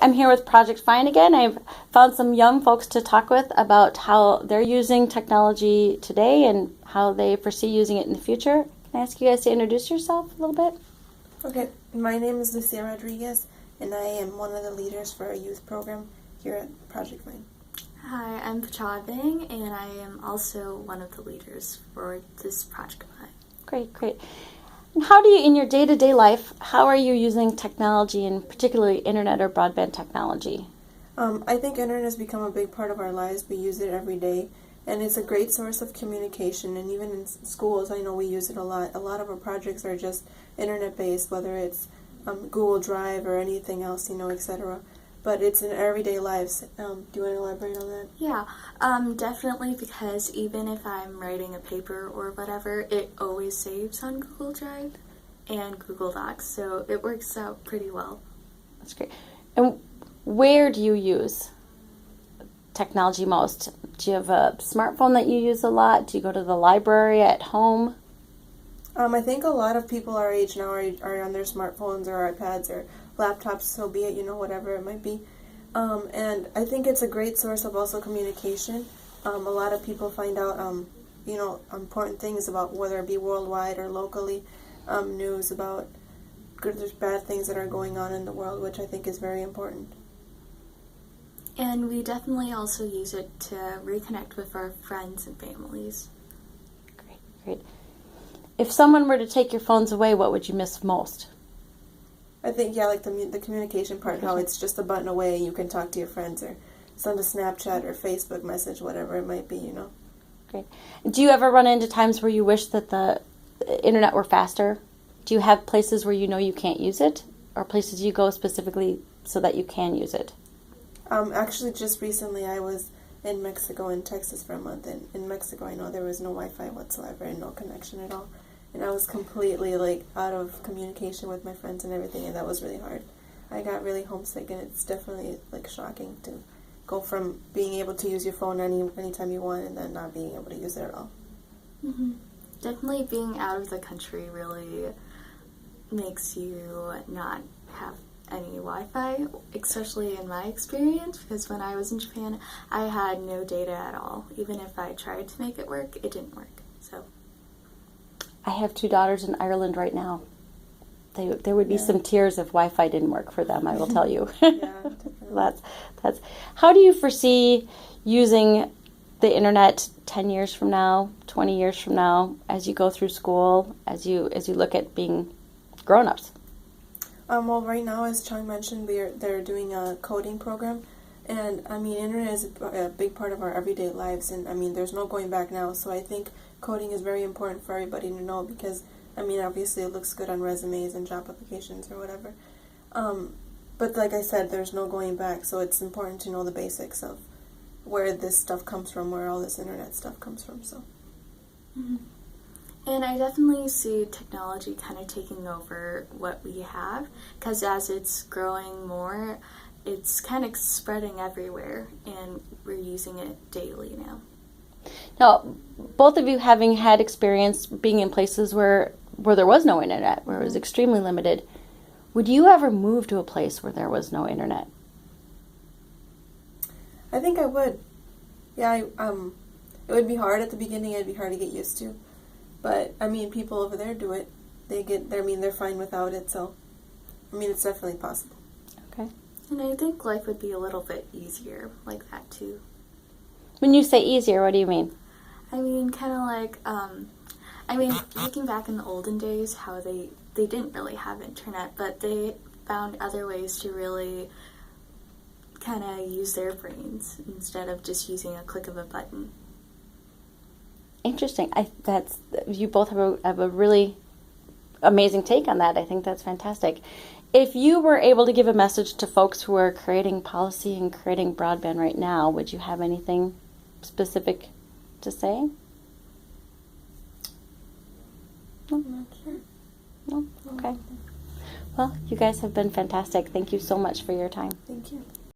I'm here with Project Find again. I've found some young folks to talk with about how they're using technology today and how they foresee using it in the future. Can I ask you guys to introduce yourself a little bit? Okay, my name is Lucia Rodriguez, and I am one of the leaders for a youth program here at Project Find. Hi, I'm Pachadbang, and I am also one of the leaders for this Project Find. Great. And how do you, in your day-to-day life, how are you using technology, and particularly internet or broadband technology? I think internet has become a big part of our lives. We use it every day, and it's a great source of communication, and even in schools, I know we use it a lot. A lot of our projects are just internet-based, whether it's Google Drive or anything else, etc. But it's in everyday lives. Do you want to elaborate on that? Yeah, definitely, because even if I'm writing a paper or whatever, it always saves on Google Drive and Google Docs, so it works out pretty well. That's great. And where do you use technology most? Do you have a smartphone that you use a lot? Do you go to the library at home? I think a lot of people our age now are on their smartphones or iPads or laptops, so be it, whatever it might be. And I think it's a great source of also communication. A lot of people find out, important things about whether it be worldwide or locally, news about good or bad things that are going on in the world, which I think is very important. And we definitely also use it to reconnect with our friends and families. Great. If someone were to take your phones away, what would you miss most? I think, like the communication part, how it's just a button away and you can talk to your friends or send a Snapchat or Facebook message, whatever it might be, Great. Do you ever run into times where you wish that the internet were faster? Do you have places where you can't use it, or places you go specifically so that you can use it? Actually, just recently I was in Mexico and Texas for a month, and in Mexico I know there was no Wi-Fi whatsoever and no connection at all. And I was completely out of communication with my friends and everything, and that was really hard. I got really homesick, and it's definitely shocking to go from being able to use your phone anytime you want and then not being able to use it at all. Mm-hmm. Definitely being out of the country really makes you not have any Wi-Fi, especially in my experience, because when I was in Japan, I had no data at all. Even if I tried to make it work, it didn't work. So I have 2 daughters in Ireland right now. There would be some tears if Wi-Fi didn't work for them, I will tell you. That's. How do you foresee using the internet 10 years from now, 20 years from now, as you go through school, as you look at being grown-ups? Well, right now, as Chang mentioned, they're doing a coding program, and internet is a big part of our everyday lives, and there's no going back now. So I think coding is very important for everybody to know because obviously it looks good on resumes and job applications or whatever. But like I said, there's no going back, so it's important to know the basics of where this stuff comes from, where all this internet stuff comes from. So. Mm-hmm. And I definitely see technology kind of taking over what we have, because as it's growing more, it's kind of spreading everywhere, and we're using it daily now. Now, both of you having had experience being in places where there was no internet, where it was extremely limited, would you ever move to a place where there was no internet? I think I would. Yeah, it would be hard at the beginning. It'd be hard to get used to. But, people over there do it. They're fine without it, so, it's definitely possible. Okay. And I think life would be a little bit easier like that, too. When you say easier, what do you mean? Kind of looking back in the olden days, how they didn't really have internet, but they found other ways to really kind of use their brains instead of just using a click of a button. Interesting. You both have a really amazing take on that. I think that's fantastic. If you were able to give a message to folks who are creating policy and creating broadband right now, would you have anything specific to say? No? I'm not sure. No? Okay. Well, you guys have been fantastic. Thank you so much for your time. Thank you.